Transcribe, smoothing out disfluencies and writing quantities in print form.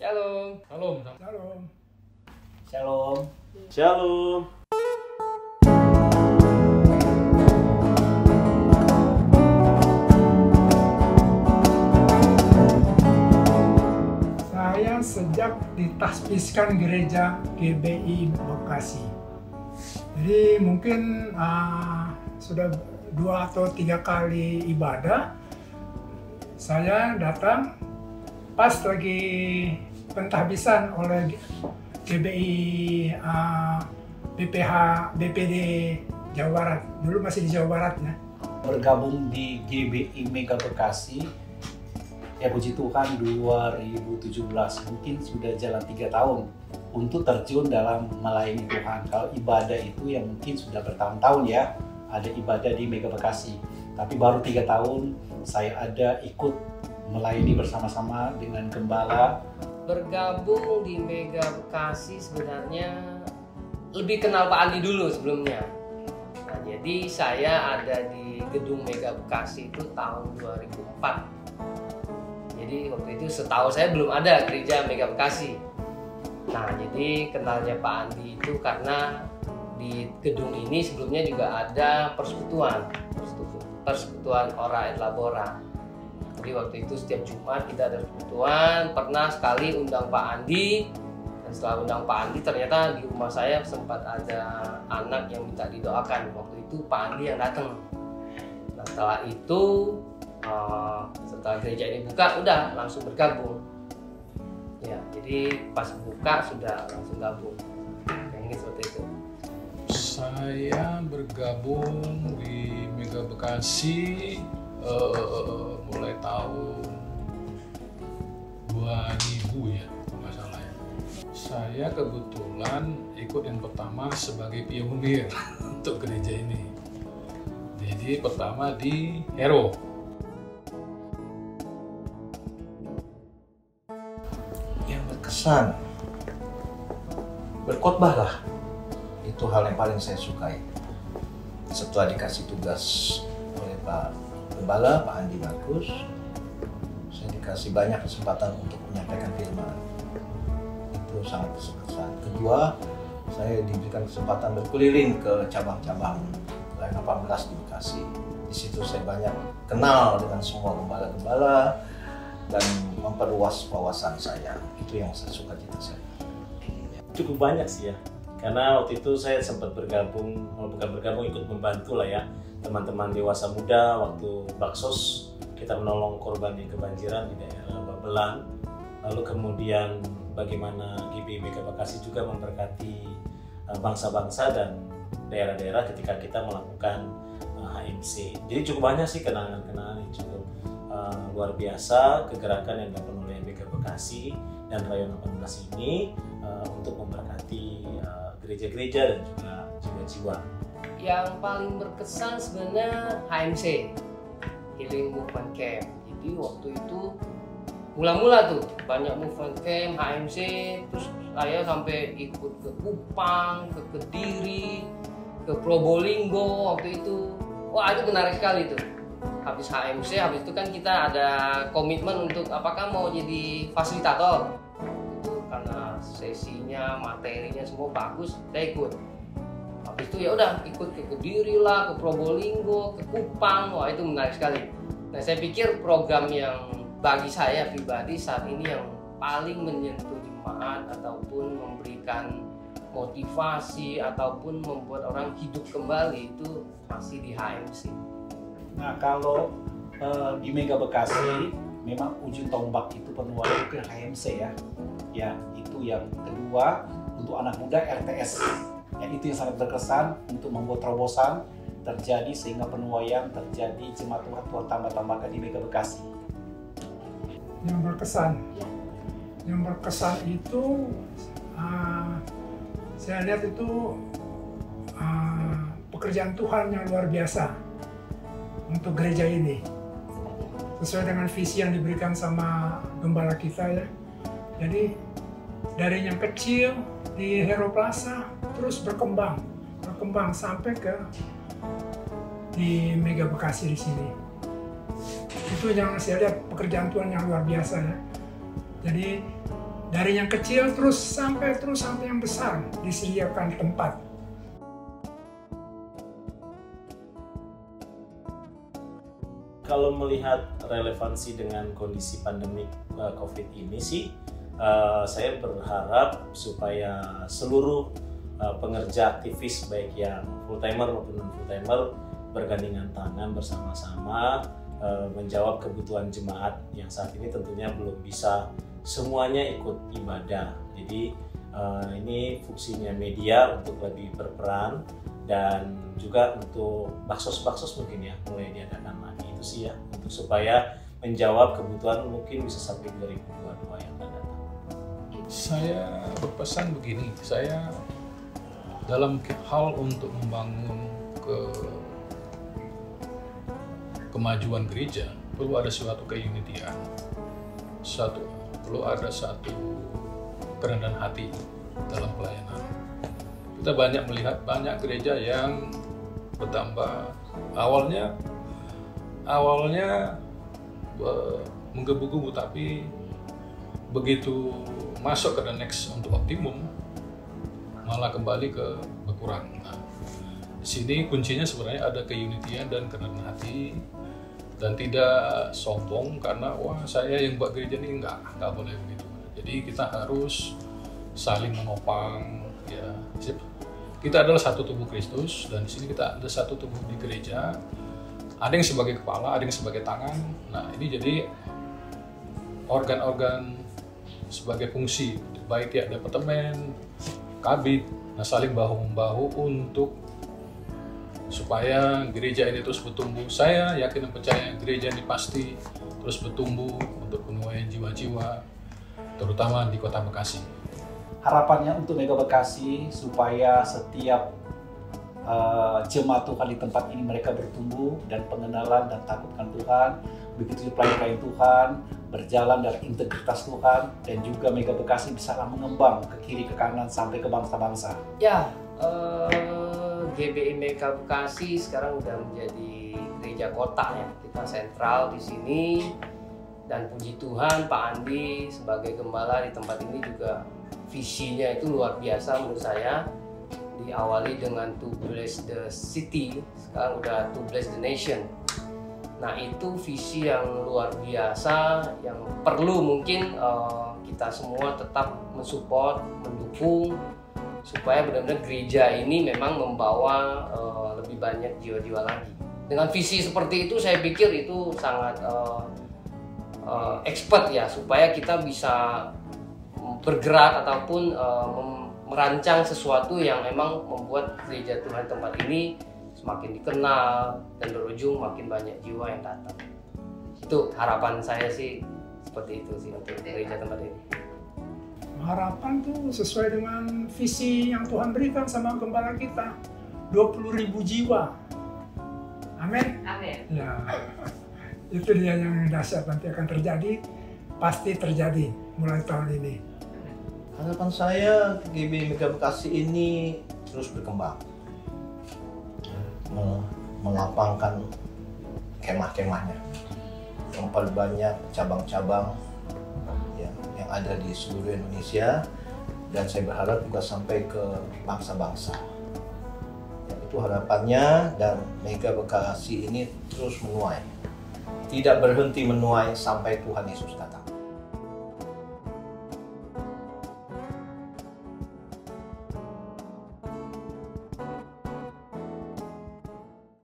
Shalom. Shalom. Shalom. Shalom. Shalom. Saya sejak ditasbiskan gereja GBI Bekasi. Jadi mungkin sudah 2 atau 3 kali ibadah. Saya datang pas lagi pentahbisan oleh GBI BPH BPD Jawa Barat. Dulu masih di Jawa Barat ya. Bergabung di GBI Mega Bekasi, ya puji Tuhan 2017, mungkin sudah jalan 3 tahun untuk terjun dalam melayani Tuhan. Kalau ibadah itu yang mungkin sudah bertahun-tahun ya, ada ibadah di Mega Bekasi. Tapi baru 3 tahun saya ada ikut melayani bersama-sama dengan Gembala. Bergabung di Mega Bekasi sebenarnya lebih kenal Pak Andi dulu sebelumnya. Nah, jadi saya ada di gedung Mega Bekasi itu tahun 2004. Jadi waktu itu setahu saya belum ada gereja Mega Bekasi. Nah, jadi kenalnya Pak Andi itu karena di gedung ini sebelumnya juga ada persekutuan Ora et Labora. Jadi waktu itu setiap Jumat kita ada persekutuan. Pernah sekali undang Pak Andi, dan setelah undang Pak Andi ternyata di rumah saya sempat ada anak yang minta didoakan. Waktu itu Pak Andi yang datang. Nah, setelah itu setelah gereja ini buka, udah langsung bergabung. Ya, jadi pas buka sudah langsung gabung. Kayaknya seperti itu. Saya bergabung di Mega Bekasi mulai tahun 2000 ya, kalau nggak salah ya. Saya kebetulan ikut yang pertama sebagai pionir untuk gereja ini. Jadi pertama di Hero. Yang berkesan, berkhotbahlah. Itu hal yang paling saya sukai. Setelah dikasih tugas oleh Pak Gembala, Pak Andi Bagus, saya dikasih banyak kesempatan untuk menyampaikan firman. Itu sangat berkesan. Kedua, saya diberikan kesempatan berkeliling ke cabang-cabang lain 18 di Bekasi. Di situ saya banyak kenal dengan semua gembala-gembala dan memperluas wawasan saya. Itu yang saya suka cita saya. Cukup banyak sih ya. Karena waktu itu saya sempat bergabung, bukan bergabung, ikut membantu lah ya teman-teman dewasa muda waktu Baksos, kita menolong korban yang kebanjiran di daerah Babelan. Lalu kemudian bagaimana GBI Mega Bekasi juga memberkati bangsa-bangsa dan daerah-daerah ketika kita melakukan HMC. Jadi cukup banyak sih kenangan-kenangan yang cukup luar biasa kegerakan yang dilakukan oleh Mega Bekasi dan Rayon 18 ini untuk memberkati gereja-gereja dan juga jiwa-jiwa. Yang paling berkesan sebenarnya HMC, Healing Movement Camp. Jadi waktu itu mula-mula tuh banyak movement camp HMC, terus saya sampai ikut ke Kupang, ke Kediri, ke Probolinggo waktu itu. Wah, itu menarik sekali tuh. Habis HMC, habis itu kan kita ada komitmen untuk apakah mau jadi fasilitator. Itu karena sesinya, materinya semua bagus, saya ikut. Habis itu ya udah ikut ke Kediri lah, ke Probolinggo, ke Kupang. Wah, itu menarik sekali. Nah, saya pikir program yang bagi saya pribadi saat ini yang paling menyentuh jemaat ataupun memberikan motivasi ataupun membuat orang hidup kembali itu masih di HMC. Nah, kalau di Mega Bekasi memang ujung tombak itu penuaian ke HMC ya. Ya, itu yang kedua untuk anak muda RTS. Ya, itu yang sangat berkesan untuk membuat terobosan terjadi sehingga penuaian terjadi, jemaat Tuhan tambah-tambahkan di Mega Bekasi. Yang berkesan itu saya lihat itu pekerjaan Tuhan yang luar biasa untuk gereja ini, sesuai dengan visi yang diberikan sama gembala kita ya. Jadi dari yang kecil di Hero Plaza terus berkembang sampai ke di Mega Bekasi di sini. Itu yang saya lihat pekerjaan Tuhan yang luar biasa ya. Jadi Dari yang kecil terus sampai yang besar disediakan tempat. Kalau melihat relevansi dengan kondisi pandemi COVID ini sih, saya berharap supaya seluruh pengerja aktivis baik yang full timer maupun non full timer bergandengan tangan bersama-sama menjawab kebutuhan jemaat yang saat ini tentunya belum bisa semuanya ikut ibadah. Jadi ini fungsinya media untuk lebih berperan, dan juga untuk baksos mungkin ya mulai diadakan lagi, itu sih ya, untuk supaya menjawab kebutuhan mungkin bisa sampai 2022 yang akan datang. Saya berpesan begini, saya dalam hal untuk membangun kemajuan gereja perlu ada suatu keunitian, perlu ada satu kerendahan hati dalam pelayanan. Kita banyak melihat banyak gereja yang bertambah awalnya menggebu-gebu, tapi begitu masuk ke the next untuk optimum malah kembali ke berkurang. Nah, di sini kuncinya sebenarnya ada keunitian dan kerendahan hati, dan tidak sombong karena wah saya yang buat gereja ini nggak boleh begitu. Jadi kita harus saling menopang ya. Kita adalah satu tubuh Kristus, dan di sini kita ada satu tubuh di gereja. Ada yang sebagai kepala, ada yang sebagai tangan. Nah, ini jadi organ-organ sebagai fungsi, baik ya departemen, kabit, nah saling bahu-membahu untuk supaya gereja ini terus bertumbuh. Saya yakin dan percaya gereja ini pasti terus bertumbuh untuk penuaian jiwa-jiwa, terutama di Kota Bekasi. Harapannya untuk Mega Bekasi supaya setiap jemaat Tuhan di tempat ini mereka bertumbuh dan pengenalan dan takutkan Tuhan, begitu pelayanan Tuhan, berjalan dalam integritas Tuhan, dan juga Mega Bekasi bisa mengembang ke kiri ke kanan sampai ke bangsa-bangsa. Ya, GBI Mega Bekasi sekarang udah menjadi gereja kota ya. Kita sentral di sini, dan puji Tuhan Pak Andi sebagai gembala di tempat ini juga visinya itu luar biasa menurut saya. Diawali dengan to bless the city, sekarang udah to bless the nation. Nah, itu visi yang luar biasa yang perlu mungkin kita semua tetap mensupport, mendukung, supaya benar-benar gereja ini memang membawa lebih banyak jiwa-jiwa lagi. Dengan visi seperti itu, saya pikir itu sangat expert ya, supaya kita bisa bergerak ataupun merancang sesuatu yang memang membuat gereja Tuhan tempat ini semakin dikenal dan berujung makin banyak jiwa yang datang. Itu harapan saya sih, seperti itu sih untuk gereja tempat ini. Harapan tuh sesuai dengan visi yang Tuhan berikan sama gembala kita, 20.000 jiwa. Amin. Amin. Ya, itu dia yang dahsyat nanti akan terjadi, pasti terjadi mulai tahun ini. Harapan saya GBI Mega Bekasi ini terus berkembang, melapangkan kemah-kemahnya, memperbanyak cabang-cabang ya, yang ada di seluruh Indonesia, dan saya berharap juga sampai ke bangsa-bangsa. Ya, itu harapannya, dan Mega Bekasi ini terus menuai, tidak berhenti menuai sampai Tuhan Yesus datang.